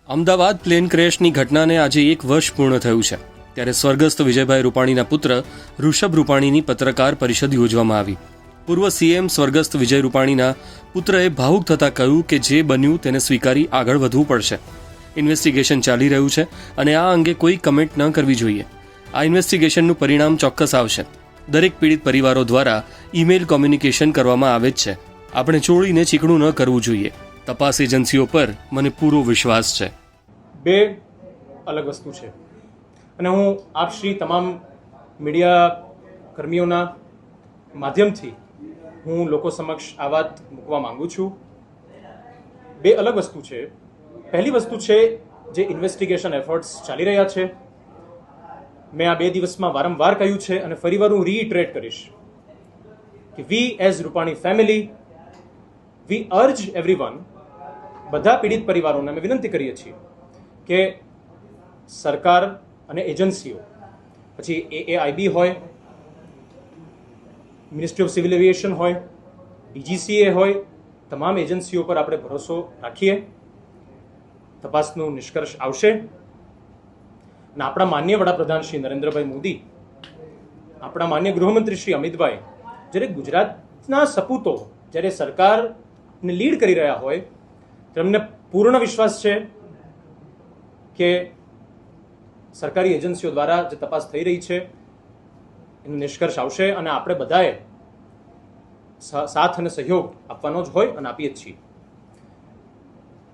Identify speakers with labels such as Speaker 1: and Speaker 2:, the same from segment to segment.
Speaker 1: Ahmedabad plane ક્રેશની ઘટનાને આજે 1 વર્ષ પૂર્ણ થયું છે ત્યારે સ્વર્ગસ્થ વિજયભાઈ રૂપાણીના પુત્ર ઋષભ રૂપાણીની પત્રકાર પરિષદ યોજવામાં આવી. પૂર્વ સીએમ સ્વર્ગસ્થ વિજય રૂપાણીના પુત્રએ ભાવુક થતાં કહ્યું કે જે બન્યું તેને સ્વીકારી આગળ વધવું પડશે. ઇન્વેસ્ટિગેશન ચાલી રહ્યું છે અને આ અંગે કોઈ કમેન્ટ ન કરવી જોઈએ. આ ઇન્વેસ્ટિગેશનનું પરિણામ ચોક્કસ આવશે. દરેક પીડિત પરિવારો દ્વારા ઈમેલ કોમ્યુનિકેશન કરવામાં આવે જ છે. આપણે ચોળીને ચીકણું ન કરવું જોઈએ. તપાસ એજન્સીઓ પર મને પૂરો વિશ્વાસ છે.
Speaker 2: બે અલગ વસ્તુ છે અને હું આપ શ્રી તમામ મીડિયા કર્મીઓના માધ્યમથી હું લોકો સમક્ષ આ વાત મૂકવા માંગુ છું. બે અલગ વસ્તુ છે. પહેલી વસ્તુ છે જે ઇન્વેસ્ટિગેશન એફર્ટ્સ ચાલી રહ્યા છે. મેં આ 2 દિવસમાં વારંવાર કહ્યું છે અને ફરીવાર હું રીઇટરેટ કરીશ કે we as Rupani family we urge everyone, બધા પીડિત પરિવારોને અમે વિનંતી કરીએ છીએ કે સરકાર અને એજન્સીઓ, પછી AAIB હોય, મિનિસ્ટ્રી ઓફ સિવિલ એવિએશન હોય, DGCA હોય, તમામ એજન્સીઓ પર આપણે ભરોસો રાખીએ. તપાસનું નિષ્કર્ષ આવશે અને આપણા માન્ય વડાપ્રધાન શ્રી નરેન્દ્રભાઈ મોદી, આપણા માન્ય ગૃહમંત્રી શ્રી અમિતભાઈ, જ્યારે ગુજરાતના સપૂતો જ્યારે સરકારને લીડ કરી રહ્યા હોય તેમને પૂર્ણ વિશ્વાસ છે કે સરકારી એજન્સીઓ દ્વારા જે તપાસ થઈ રહી છે એનો નિષ્કર્ષ આવશે અને આપણે બધાએ સાથ અને સહયોગ આપવાનો જ હોય અને આપીએ જ છીએ.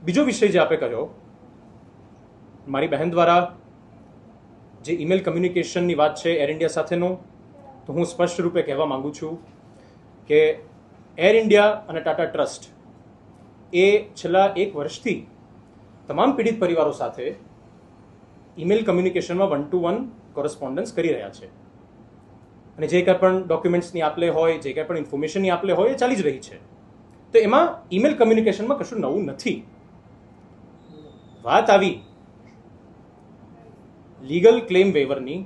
Speaker 2: બીજો વિષય જે આપણે કર્યો, મારી બહેન દ્વારા જે ઈમેલ કમ્યુનિકેશનની વાત છે એર ઇન્ડિયા સાથેનો, તો હું સ્પષ્ટ રૂપે કહેવા માંગુ છું કે એર ઇન્ડિયા અને ટાટા ટ્રસ્ટ એ છેલ્લા 1 વર્ષથી તમામ પીડિત પરિવારો સાથે ઈમેલ કમ્યુનિકેશનમાં 1-to-1 કોરસ્પોન્ડન્સ કરી રહ્યા છે અને જે કંઈ પણ ડોક્યુમેન્ટ્સની આપલે હોય, જે કંઈ પણ ઇન્ફોર્મેશનની આપલે હોય એ ચાલી જ રહી છે. તો એમાં ઈમેલ કમ્યુનિકેશનમાં કશું નવું નથી. વાત આવી લીગલ ક્લેમ વેવરની,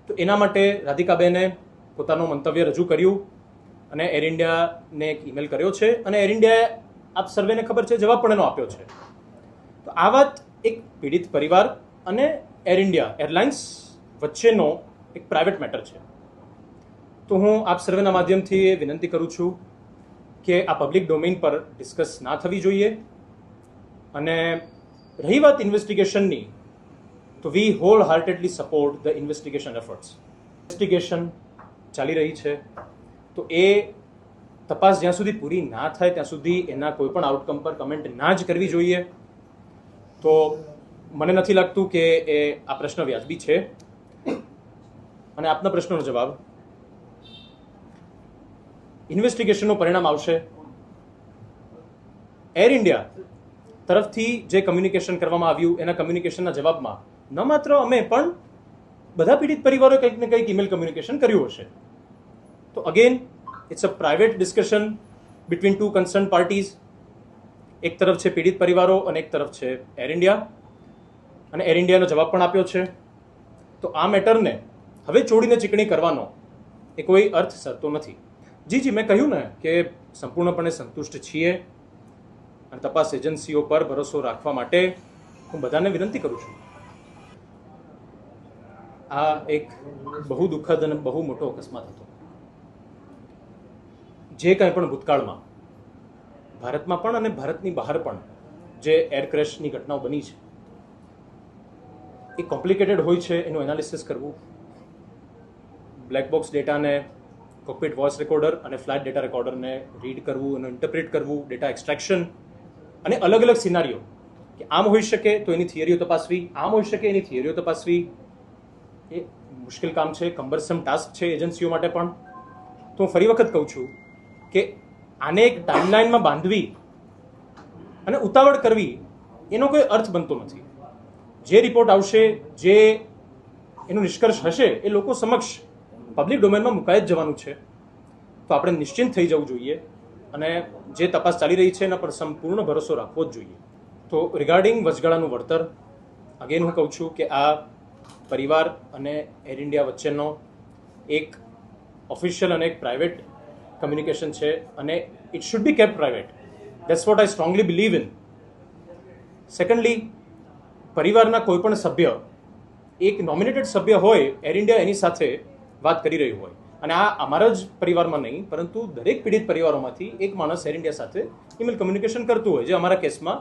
Speaker 2: તો એના માટે રાધિકાબેને પોતાનું મંતવ્ય રજૂ કર્યું અને એર ઇન્ડિયાને એક ઈમેલ કર્યો છે અને એર ઇન્ડિયાએ, આપ સર્વેને ખબર છે, જવાબ પણ એનો આપ્યો છે. તો આ વાત એક પીડિત પરિવાર અને એર ઇન્ડિયા એરલાઇન્સ વચ્ચેનો એક પ્રાઇવેટ મેટર છે. તો હું આપ સર્વેના માધ્યમથી એ વિનંતી કરું છું કે આ પબ્લિક ડોમેઇન પર ડિસ્કસ ના થવી જોઈએ. અને રહી વાત ઇન્વેસ્ટિગેશનની, તો we wholeheartedly support the investigation efforts. Investigation ચાલી રહી છે, તો એ તપાસ જ્યાં સુધી પૂરી ના થાય ત્યાં સુધી એના કોઈ પણ આઉટકમ પર કમેન્ટ ના જ કરવી જોઈએ. તો મને નથી લાગતું કે એ આ પ્રશ્ન વ્યાજબી છે. અને આપના પ્રશ્નનો જવાબ, ઇન્વેસ્ટિગેશનનું પરિણામ આવશે. એર ઇન્ડિયા તરફથી જે કમ્યુનિકેશન કરવામાં આવ્યું એના કમ્યુનિકેશનના જવાબમાં ન માત્ર અમે પણ બધા પીડિત પરિવારોએ કંઈક ને કંઈક ઈમેલ કમ્યુનિકેશન કર્યું હશે. તો again it's a private discussion between 2 concern parties. એક તરફ છે પીડિત પરિવારો અને એક તરફ છે એર ઇન્ડિયા, અને એર ઇન્ડિયાનો જવાબ પણ આપ્યો છે. તો આ મેટરને હવે ચોડીને ચીકણી કરવાનો એ કોઈ અર્થ સરતો નથી. જી, મેં કહ્યું ને કે સંપૂર્ણપણે સંતુષ્ટ છીએ અને તપાસ એજન્સીઓ પર ભરોસો રાખવા માટે હું બધાને વિનંતી કરું છું. આ એક બહુ દુઃખદ અને બહુ મોટો અકસ્માત હતો. જે કંઈ પણ ભૂતકાળમાં ભારતમાં પણ અને ભારતની બહાર પણ જે એર ક્રેશની ઘટનાઓ બની છે એ કોમ્પ્લિકેટેડ હોય છે. એનું એનાલિસિસ કરવું, બ્લેક બોક્સ ડેટાને, કોકપિટ વોઇસ રેકોર્ડર અને ફ્લાઇટ ડેટા રેકોર્ડરને રીડ કરવું અને ઇન્ટરપ્રિટ કરવું, ડેટા એક્સટ્રેક્શન અને અલગ અલગ સિનારીઓ કે આમ હોઈ શકે તો એની થિયરીઓ તપાસવી, આમ હોઈ શકે એની થિયરીઓ તપાસવી, એ મુશ્કેલ કામ છે, કમ્બરસમ ટાસ્ક છે એજન્સીઓ માટે પણ. તો હું ફરી વખત કહું છું કે આને એક ટાઈમલાઈનમાં બાંધવી અને ઉતાવળ કરવી એનો કોઈ અર્થ બનતો નથી. જે રિપોર્ટ આવશે, જે એનો નિષ્કર્ષ હશે, એ લોકો સમક્ષ પબ્લિક ડોમેનમાં મુકાઈ જ જવાનું છે. તો આપણે નિશ્ચિંત થઈ જવું જોઈએ અને જે તપાસ ચાલી રહી છે એના પર સંપૂર્ણ ભરોસો રાખવો જ જોઈએ. તો રિગાર્ડિંગ વચગાળાનું વળતર, અગેન હું કહું છું કે આ પરિવાર અને એર ઇન્ડિયા વચ્ચેનો એક ઓફિશિયલ અને એક પ્રાઇવેટ કમ્યુનિકેશન છે અને it should be kept private. That's what I strongly believe in. Secondly, પરિવારના કોઈ પણ સભ્ય, એક નોમિનેટેડ સભ્ય હોય, એર ઇન્ડિયા એની સાથે વાત કરી રહ્યું હોય, અને આ અમારા જ પરિવારમાં નહીં પરંતુ દરેક પીડિત પરિવારોમાંથી એક માણસ એર ઇન્ડિયા સાથે ઈમેલ કમ્યુનિકેશન કરતું હોય, જે અમારા કેસમાં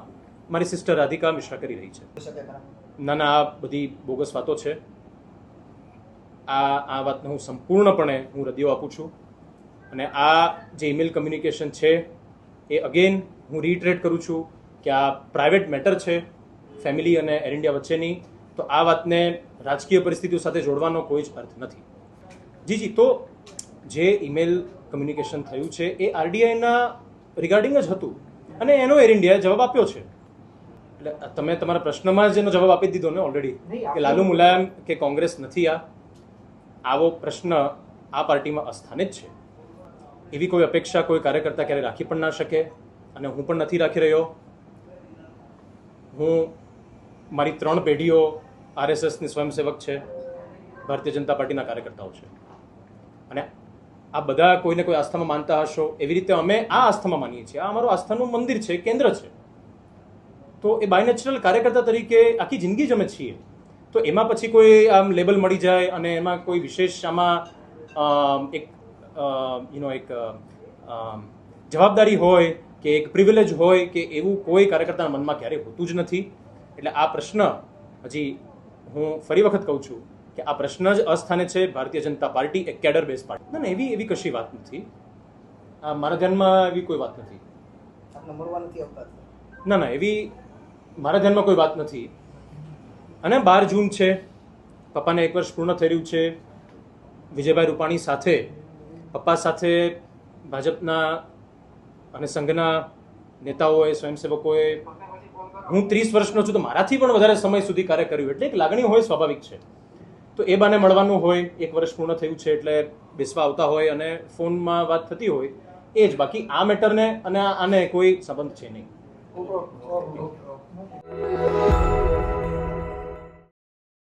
Speaker 2: મારી સિસ્ટર રાધિકા મિશ્રા કરી રહી છે. ના ના, આ બધી બોગસ વાતો છે. આ વાતને હું સંપૂર્ણપણે હૃદયો આપું છું. અને આ જે ઈમેલ કમ્યુનિકેશન છે એ અગેન હું રીઇટરેટ કરું છું કે આ પ્રાઇવેટ મેટર છે ફેમિલી અને એર ઇન્ડિયા વચ્ચેની. તો આ વાતને રાજકીય પરિસ્થિતિઓ સાથે જોડવાનો કોઈ જ અર્થ નથી. જી, તો જે ઈમેલ કમ્યુનિકેશન થયું છે એ આરડીઆઈના રિગાર્ડિંગ જ હતું અને એનો એર ઇન્ડિયાએ જવાબ આપ્યો છે. એટલે તમે તમારા પ્રશ્નમાં જ એનો જવાબ આપી દીધો ને ઓલરેડી, કે લાલુ મુલાયમ કે કોંગ્રેસ નથી. આવો પ્રશ્ન આ પાર્ટીમાં અસ્થાનિત છે. એવી કોઈ અપેક્ષા કોઈ કાર્યકર્તા ક્યારે રાખી પણ ના શકે, અને હું પણ નથી રાખી રહ્યો. હું મારી 3 પેઢીઓ આરએસએસની સ્વયંસેવક છે, ભારતીય જનતા પાર્ટીના કાર્યકર્તાઓ છે, અને આ બધા કોઈને કોઈ આસ્થામાં માનતા હશો એવી રીતે અમે આ આસ્થામાં માનીએ છીએ. આ અમારું આસ્થાનું મંદિર છે, કેન્દ્ર છે. તો એ બાય નેચરલ કાર્યકર્તા તરીકે આખી જિંદગી જ અમે છીએ. તો એમાં પછી કોઈ આમ લેબલ મળી જાય અને એમાં કોઈ વિશેષ આમાં એક જવાબદારી હોય કે એક પ્રિવિલેજ હોય કે એવું કોઈ કાર્યકર્તાના મનમાં ક્યારેય હોતું જ નથી. એટલે આ પ્રશ્ન હજી હું ફરી વખત કહું છું કે આ પ્રશ્ન જ અસ્થાને છે. ભારતીય જનતા પાર્ટી એક કેડર બેઝ પાર્ટી. ના, એવી કશી વાત નથી. મારા ધ્યાનમાં એવી કોઈ વાત નથી. ના, એવી મારા ધ્યાનમાં કોઈ વાત નથી. અને 12 જૂન છે, પપ્પાને 1 વર્ષ પૂર્ણ થઈ રહ્યું છે. વિજયભાઈ રૂપાણી સાથે, પપ્પા સાથે ભાજપના અને સંઘના નેતાઓએ, સ્વયંસેવકોએ, હું 30 વર્ષનો છું તો મારાથી પણ વધારે સમય સુધી કાર્ય કર્યું, એટલે એક લાગણી હોય, સ્વાભાવિક છે. તો એ બાને મળવાનું હોય, 1 વર્ષ પૂર્ણ થયું છે એટલે બેસવા આવતા હોય અને ફોનમાં વાત થતી હોય, એ જ. બાકી આ મેટરને અને આને કોઈ સંબંધ છે નહીં.